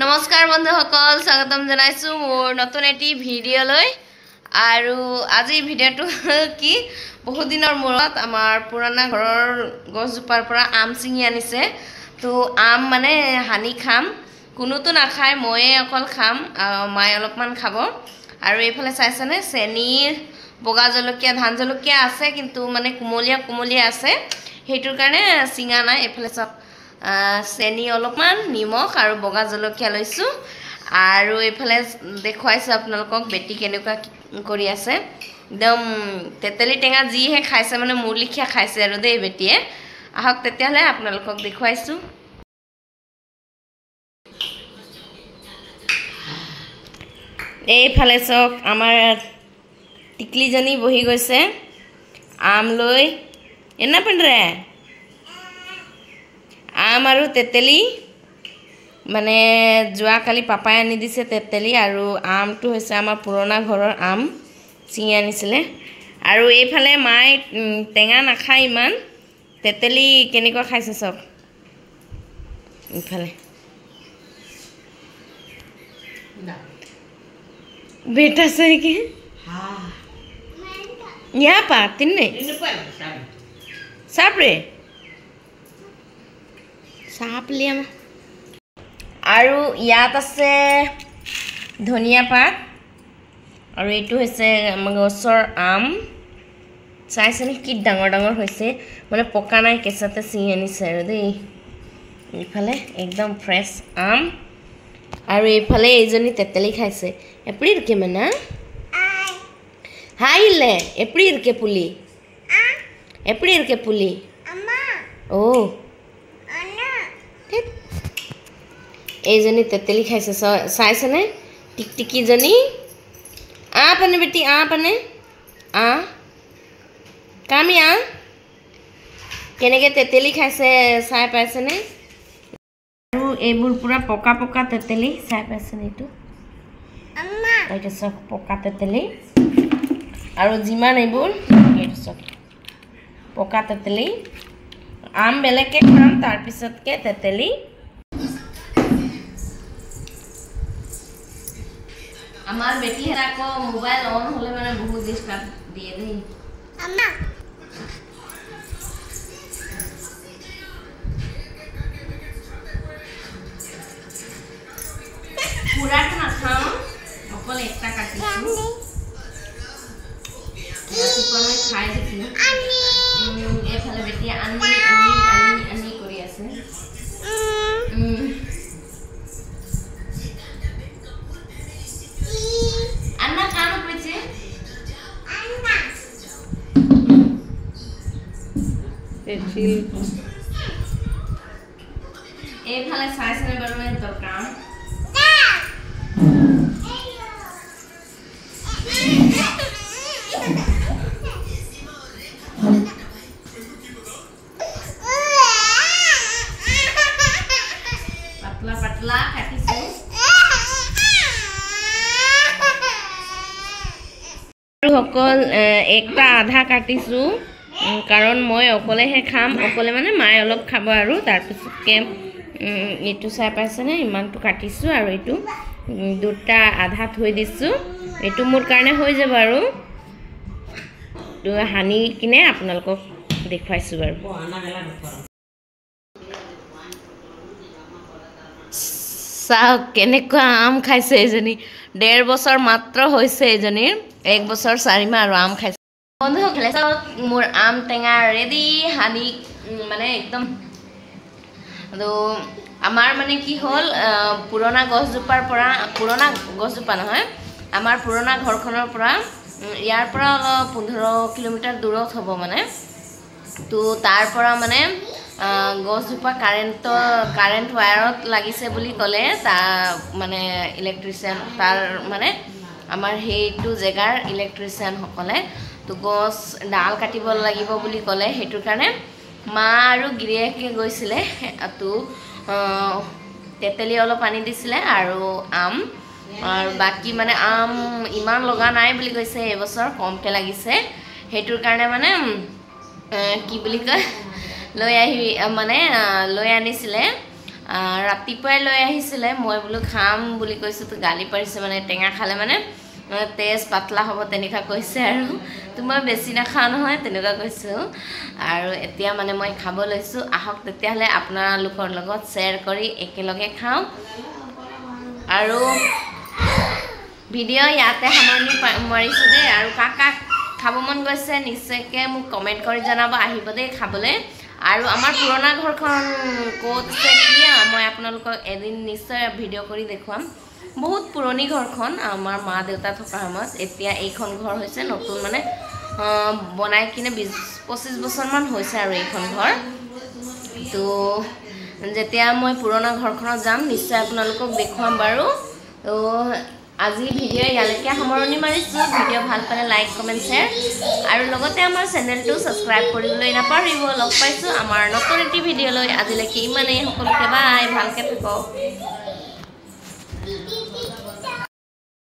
নমস্কাৰ বন্ধুসকল স্বাগতম জনাইছো মোৰ নতুন এটি ভিডিঅ'লৈ আৰু আজি ভিডিঅ'টো কি বহুত দিনৰ মূৰত আমাৰ পুৰণা ঘৰৰ গছজোপাৰ পৰা আম চিঙি আনিছে তো আম মানে হানি খাম কোনোটো নাখায় ময়ে অকল খাম মাই অলপমান খাব আৰু এইফালে চাইছেনে চেনিৰ বগা জলকীয়া ধান জলকীয়া আছে কিন্তু মানে কুমলীয়া আছে হেইটোৰ কাৰণে চিঙা নাই এইফালে সব চেনি অলপমান নিমখ আৰু বগা জলকীয়া লৈছো আৰু এইফালে দেখুৱাইছো আপোনালোকক বেটি কেনেকুৱা কৰি আছে একদম তেতেলি টেঙা যি হে খাইছে মানে মুৰলিখিয়া খাইছে আৰু দেই বেটিয়ে আহক তেতিয়ালে আপোনালোকক দেখুৱাইছো এইফালে সক আমাৰ টিকলিজনী বহি গৈছে আম লৈ এনা পণ্ডৰে আম আৰু তেতেলি মানে জুৱা কালি পাপাই আনি দিছে তেতেলি আৰু আমটো হৈছে আমাৰ পুৰণা ঘৰৰ আম চিঙি আনিছিলে আৰু এইফালে মাই টেঙা নাখায় ইমান তেতেলি কেনেকুৱা খাইছে সব ইফালে बेटा सही के हाँ यहाँ पाती नहीं साप रे साप लिया আৰু ইয়াত আছে ধনিয়া পাত আৰু এইটো হৈছে গছৰ আম চাইছেনে কি ডাঙৰ হৈছে মানে পকা নাই কেঁচাতে চিঙি আনিছে আৰু দেই ইফালে একদম ফ্ৰেছ আম আৰু এইফালে এইজনী তেতেলি খাইছে எப்படி இருக்கே মনা হাই লে எப்படி இருக்கே পুলি எப்படி இருக்கே পুলি আম্মা ও এইজনী তেতেলি খাইছে চাইছেনে টিকটিকিজনী আপনে বেটি আপনে কামি কেনেকৈ তেতেলি খাইছে চাই পাইছেনে আৰু এইবোৰ পুৰা পকা তেতেলি চাই পাইছেনে এইটো আম্মা এইটো সব পকা তেতেলি আৰু যিমান এইবোৰ এইটো সব পকা তেতেলি আম বেলেগকে খাম তাৰ পিছতকে তেতেলি আমার বেটি হেরাকো মোবাইল অন হলে মানে বহুত ডিস্টার্ব দিয়ে দেই আম্মা পুরাটা না খাও অকল একটা কাটিছো কি করে খাই দিছি আনি এফালে বেটি আনি করি আছে এইফালে চাইছেনে বাৰু মানে দৰকাৰ পাতলা কাটিছো সকল একটা আধা কাটিছো কাৰণ মই অকলেহে খাম অকলে মানে মাই অলপ খাব আৰু তাৰ পিছতকে এইটো চাই পাইছেনে ইমানটো কাটিছো আৰু এইটো দুটা আধা থৈ দিছো এইটো মোৰ কাৰণে হৈ যাব আৰু তো হানি কিনে আপোনালোকক দেখুৱাইছো বাৰু চাওক কেনেকুৱা আম খাইছে এজনী 1.5 বছৰ মাত্ৰ হৈছে এজনীৰ 1 বছৰ 4 মাহ আৰু আম খাইছে বন্ধুসকল মোৰ আম টেঙা ৰেডি হানি মানে একদম তো আমাৰ মানে কি হ'ল পুৰণা গছজোপাৰ পৰা পুৰণা গছজোপা নহয় আমাৰ পুৰণা ঘৰখনৰ পৰা ইয়াৰ পৰা অলপ 15 কিলোমিটাৰ দূৰত হ'ব মানে তো তাৰ পৰা মানে গছজোপা কাৰেণ্ট ৱায়াৰত লাগিছে বুলি ক'লে তা মানে ইলেক্ট্ৰিচিয়ান তাৰ মানে আমাৰ হেইটো জেগাৰ ইলেক্ট্ৰিচিয়ান সকলে তো গছ ডাল কাটিব লাগিব বুলি ক'লে হেইটোৰ কাৰণে মা আৰু গিৰিয়েকে গৈছিলে তো তেতেলি অলপ আনি দিছিলে আৰু আম আৰু বাকি মানে আম ইমান লগা নাই বুলি কৈছে এবছৰ কমকে লাগিছে হেইটোৰ কাৰণে মানে কি বুলি কয় লৈ আনিছিলে ৰাতিপুৱাই লৈ আহিছিলে মই বোলো খাম বুলি কৈছোঁ তো গালি পাৰিছে মানে টেঙা খালে মানে তেজ পাতলা হ'ব তেনেকুৱা কৈছে আৰু তো মই বেছি নাখাওঁ নহয় তেনেকুৱা কৈছোঁ আৰু এতিয়া মানে মই খাব লৈছোঁ আহক তেতিয়াহ'লে আপোনালোকৰ লগত শ্বেয়াৰ কৰি একেলগে খাওঁ আৰু ভিডিঅ' ইয়াতে সামৰণি মাৰিছোঁ দেই আৰু কাক খাব মন গৈছে নিশ্চয়কৈ মোক কমেণ্ট কৰি জনাব আহিব দেই খাবলৈ আৰু আমাৰ পুৰণা ঘৰখন ক'ত আছে কি মই আপোনালোকক এদিন নিশ্চয় ভিডিঅ' কৰি দেখুৱাম বহুত পুৰণি ঘৰখন আমাৰ মা দেউতা থকা সময়ত এতিয়া এইখন ঘৰ হৈছে নতুন মানে বনাই কিনে 20-25 বছৰমান হৈছে আৰু এইখন ঘৰ তো যেতিয়া মই পুৰণা ঘৰখনত যাম নিশ্চয় আপোনালোকক দেখুৱাম বাৰু তো আজি ভিডিঅ' ইয়ালৈকে সামৰণি মাৰিছোঁ ভিডিঅ' ভাল পালে লাইক কমেণ্ট শ্বেয়াৰ আৰু লগতে আমাৰ চেনেলটো ছাবস্ক্ৰাইব কৰিবলৈ নাপাহৰিব লগ পাইছোঁ আমাৰ নতুন এটি ভিডিঅ'লৈ আজিলৈকে ইমানেই সকলোকে বাই ভালকৈ থাকক